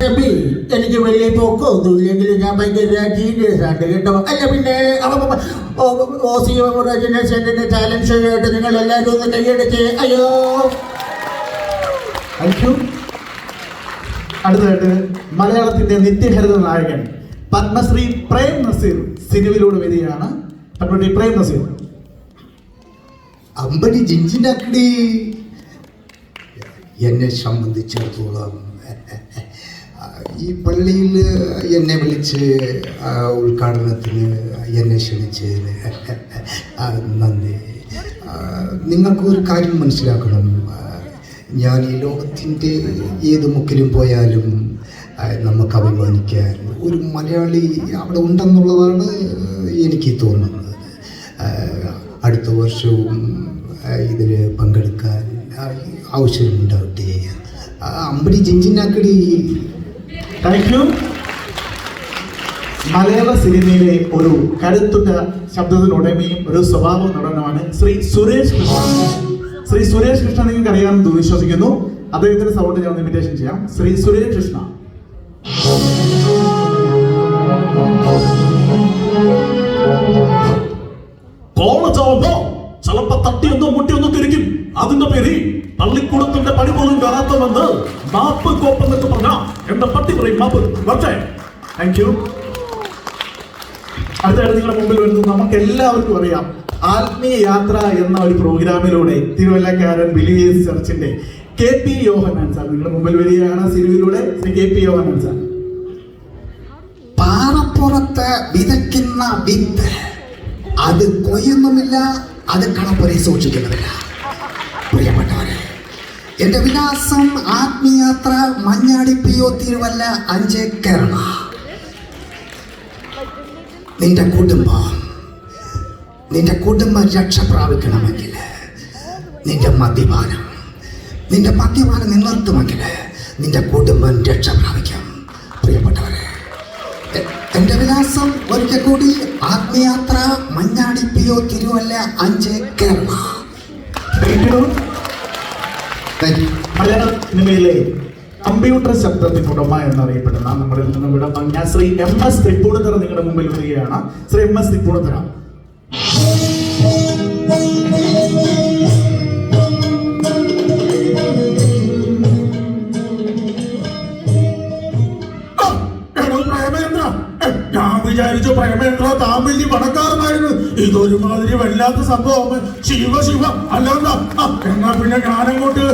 നബി എനിക്ക് വലിയ പൊക്കമൊന്നുമില്ലെങ്കിലും ഞാൻ ഭയങ്കര ജീനിയസ് ആണ് കേട്ടോ. അല്ല പിന്നെ ഓസിന്റെ ടാലന്റ് ഷോ ആയിട്ട് നിങ്ങൾ എല്ലാവരും ഒന്ന് കൈയടിച്ച്. അയ്യോ അടുത്തതായിട്ട് മലയാളത്തിന്റെ നിത്യഹരിത നായകൻ പത്മശ്രീ പ്രേം നസീർ സിനിമയിലൂടെ വരികയാണ്. പത്മശ്രീ പ്രേം നസീർ. അമ്പടി ജിഞ്ചിനാക്കടി. എന്നെ സംബന്ധിച്ചിടത്തോളം ഈ പള്ളിയിൽ എന്നെ വിളിച്ച് ഉദ്ഘാടനത്തിന് എന്നെ ക്ഷണിച്ചതിന് നന്ദി. നിങ്ങൾക്കൊരു കാര്യം മനസ്സിലാക്കണം, ഞാൻ ഈ ലോകത്തിൻ്റെ ഏത് മുക്കിലും പോയാലും നമുക്ക് അഭിമാനിക്കാൻ ഒരു മലയാളി അവിടെ ഉണ്ടെന്നുള്ളതാണ് എനിക്ക് തോന്നുന്നത്. അടുത്ത വർഷവും ഇതിൽ പങ്കെടുക്കാൻ അവസരമുണ്ടാവട്ടെ. അമ്പടി ജിഞ്ചിനാക്കടി. Thank you. മലയാള സിനിമയിലെ ഒരു കരുത്തുറ്റ ശബ്ദത്തിനുടമയും ഒരു സ്വഭാവ നടനുമാണ് ശ്രീ സുരേഷ് കൃഷ്ണ. ശ്രീ സുരേഷ് കൃഷ്ണ നിങ്ങൾക്ക് അറിയാമെന്ന് വിശ്വസിക്കുന്നു. അദ്ദേഹത്തിന്റെ സൗണ്ട് ഞാൻ ഇമിറ്റേഷൻ ചെയ്യാം. ശ്രീ സുരേഷ് കൃഷ്ണ. കോളേജാവുമ്പോ ചിലപ്പോ തട്ടിയൊന്നും മുട്ടിയൊന്നും തിരിക്കും. അതിന്റെ പേര് പള്ളിക്കൂടത്തിന്റെ പണി പോലും കാണാത്തവെന്ന് മാപ്പ് കോപ്പെന്നൊക്കെ പറഞ്ഞ എന്റെ പട്ടി പറയും മാപ്പ്. പക്ഷേ താങ്ക് യു. അടുത്തായിട്ട് നിങ്ങളുടെ മുമ്പിൽ വരുന്നത് നമുക്ക് എല്ലാവർക്കും അറിയാം, ആത്മീയ യാത്ര എന്ന ഒരു പ്രോഗ്രാമിലൂടെ തിരുവല്ലക്കാരൻ ബിലീവേഴ്സ് ചർച്ചിന്റെ KP യോഹന്നാൻ സാർ നിങ്ങളുടെ മുമ്പിൽ വരികയാണ്. സിനിമയിലൂടെ ശ്രീ KP യോഹന്നാൻ സാർ. പാറപ്പുറത്ത് വിതയ്ക്കുന്ന വിത്ത് അത് കൊയ്യുന്നുമില്ല, അത് കണപ്പുരെ സൂക്ഷിക്കുന്നുമില്ല. പ്രിയപ്പെട്ടവരെ, എന്റെ വിലാസം ആത്മീയാത്ര മഞ്ഞാടി PO തിരുവല്ല 5 കേരള. നിന്റെ കുടുംബം രക്ഷ പ്രാപിക്കണമെങ്കിൽ നിന്റെ മദ്യപാനം നിന്നർത്തുമെങ്കിൽ നിന്റെ കുടുംബം രക്ഷ പ്രാപിക്കും. പ്രിയപ്പെട്ടവരെ, എന്റെ വിലാസം ഒരിക്കൽ കൂടി ആത്മീയാത്ര മഞ്ഞാടി PO തിരുവല്ല 5 കേരള. മലയാള സിനിമയിലെ കമ്പ്യൂട്ടർ ശബ്ദത്തിനുടമ എന്നറിയപ്പെടുന്ന നമ്മുടെ നിന്നും വിടമങ്ങിയ ശ്രീ MS തൃപ്പൂണിത്തുറ നിങ്ങളുടെ മുമ്പിൽ വരികയാണ്. ശ്രീ MS തൃപ്പൂണിത്തുറ. ഞാൻ വിചാരിച്ചു പ്രേമേന്ദ്ര താൻ വലിയ പണക്കാരനായിരുന്നു. ഇതൊരുമാതിരി വല്ലാത്ത സംഭവം. ശിവ അല്ലാണ്ട എന്നാ പിന്നെ ഞാനങ്ങോട്ട്.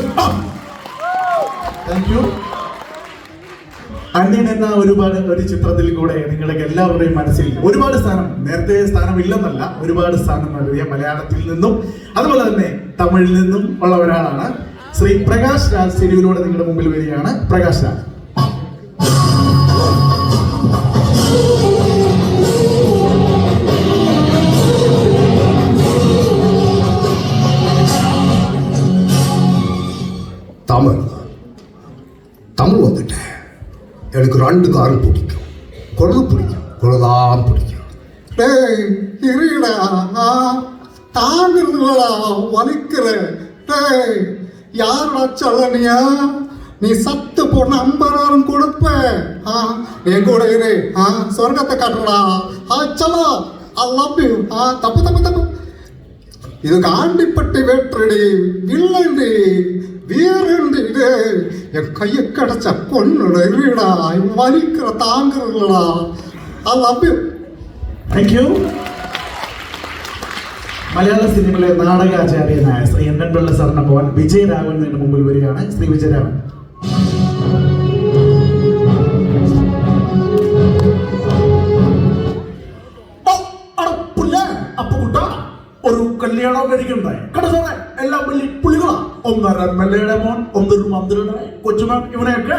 Thank you. അന്യൻ എന്ന ഒരു ചിത്രത്തിൽ കൂടെ നിങ്ങളുടെ എല്ലാവരുടെയും മനസ്സിൽ ഒരുപാട് സ്ഥാനം, നേരത്തെ സ്ഥാനമില്ലെന്നല്ല, ഒരുപാട് സ്ഥാനം നൽകിയ മലയാളത്തിൽ നിന്നും അതുപോലെ തന്നെ തമിഴിൽ നിന്നും ഉള്ള ഒരാളാണ് ശ്രീ പ്രകാശ് രാജ്. സിനിമയിലൂടെ നിങ്ങളുടെ മുമ്പിൽ വരികയാണ് പ്രകാശ് രാജ്. தமிழ் வந்துட்டு எனக்கு 2 காரம் பிடிக்கும். கொழுதான் பிடிக்கும். டேய் இருடா, தாங்கிறதுலடா வலிக்கிற. டேய் யாரடா சொல்லனியா? நீ சத்து போன 50,000 கொடுப்ப. என் கூட இரு, சொர்க்கத்தை காட்டுறா. சலோ, ஐ லவ் யூ. தப்பு இதுக்கு ஆண்டிப்பட்டி வேற்றடி வில்லண்டி வீரண்டி. என் கையை கிடைச்ச கொன்னுடா, வலிக்கிற தாங்கிறதுலடா. ஐ ലവ് യു. Thank you. മലയാള സിനിമയിലെ നാടകാചാര്യനായ ശ്രീ NN പിള്ള സാറിന്റെ മോൻ വിജയരാഘവൻ നിങ്ങളുടെ മുമ്പിൽ വരികയാണ്. ശ്രീ വിജയരാഘവൻ. ഒരു കല്യാണം കഴിക്കണ്ടായി കടസാറേ, എല്ലാം വലിയ പുള്ളികളാ. 1.5 MLA മോൻ, 1 മന്ത്രിയുടെ കൊച്ചുമോൻ, ഇവനെയൊക്കെ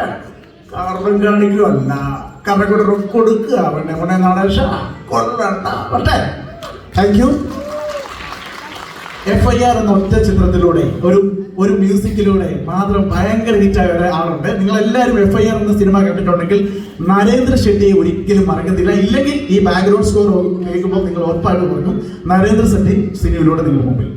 കാരണം കാണിക്കുകയല്ല, കറകൂടെ കൊടുക്കുക. അവനെ നടേശ കൊല്ലണ്ട. പറ്റേ. Thank you. FIR എന്ന ഒറ്റ ചിത്രത്തിലൂടെ ഒരു മ്യൂസിക്കിലൂടെ മാത്രം ഭയങ്കര ഹിറ്റായ ഒരാളുണ്ട്. നിങ്ങൾ എല്ലാവരും FIR എന്ന സിനിമ കണ്ടിട്ടുണ്ടെങ്കിൽ നരേന്ദ്ര ഷെട്ടിയെ ഒരിക്കലും മറക്കത്തില്ല. ഇല്ലെങ്കിൽ ഈ ബാക്ക്ഗ്രൗണ്ട് സ്കോർ കേൾക്കുമ്പോൾ നിങ്ങൾ ഉറപ്പായിട്ട് പറയും നരേന്ദ്ര ഷെട്ടി സിനിമയിലൂടെ നിങ്ങളുടെ മുമ്പിൽ.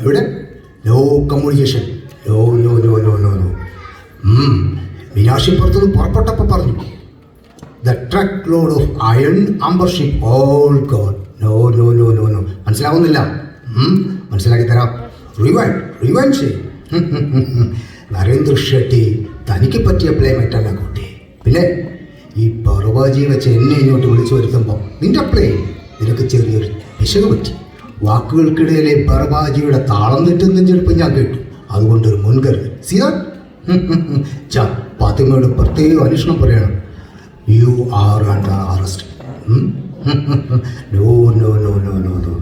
എവിടെ? No communication. No no no no no no. Meenakshi പുറത്തുനിന്ന് പുറപ്പെട്ടപ്പോൾ പറഞ്ഞു, the truck load of iron ambership all gone. No no no no no. മനസ്സിലാവുന്നില്ല? മനസ്സിലാക്കി തരാം. റിവൈൻ ചെയ്യും. നരേന്ദ്ര ഷെട്ടി തനിക്ക് പറ്റിയ പ്ലേമേറ്റ് അല്ല കുട്ടി. പിന്നെ ഈ ബർവാജി വെച്ച് എന്നെ ഇങ്ങോട്ട് വിളിച്ചു വരുത്തുമ്പോൾ നിന്റെ പ്ലേ നിനക്ക് ചെറിയൊരു പിശക് പറ്റി. വാക്കുകൾക്കിടയിലെ ബർവാജിയുടെ താളം തെറ്റുന്ന ചിലപ്പോൾ ഞാൻ കേട്ടു. അതുകൊണ്ടൊരു മുൻകരുതൽ. സീതാ ഫാത്തിമയോട് പ്രത്യേക അന്വേഷണം പറയണം. You are under arrest. No no no no no no.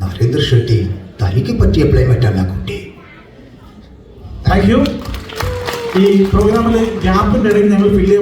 Narendra Shetty തനിക്ക് പറ്റിയ പ്ലേമേറ്റ് അല്ല കുട്ടി. Thank you. ഈ പ്രോഗ്രാമിൽ ഗ്യാപ്പിന്റെ ഇടയിൽ ഞങ്ങൾ ഫില്ല് ചെയ്യാൻ